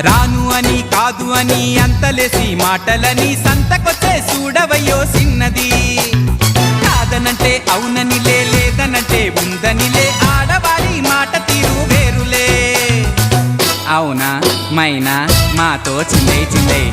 రాను అని కాదు అని అంతలేసి మాటలని సంతకొచ్చే చూడవయ్యో సిన్నది. కాదనంటే అవుననిలే, లేదనంటే ఉందనిలే, ఆడవారి మాట తీరు వేరులే. అవునా మైనా మాతో చిల్లై చిల్లై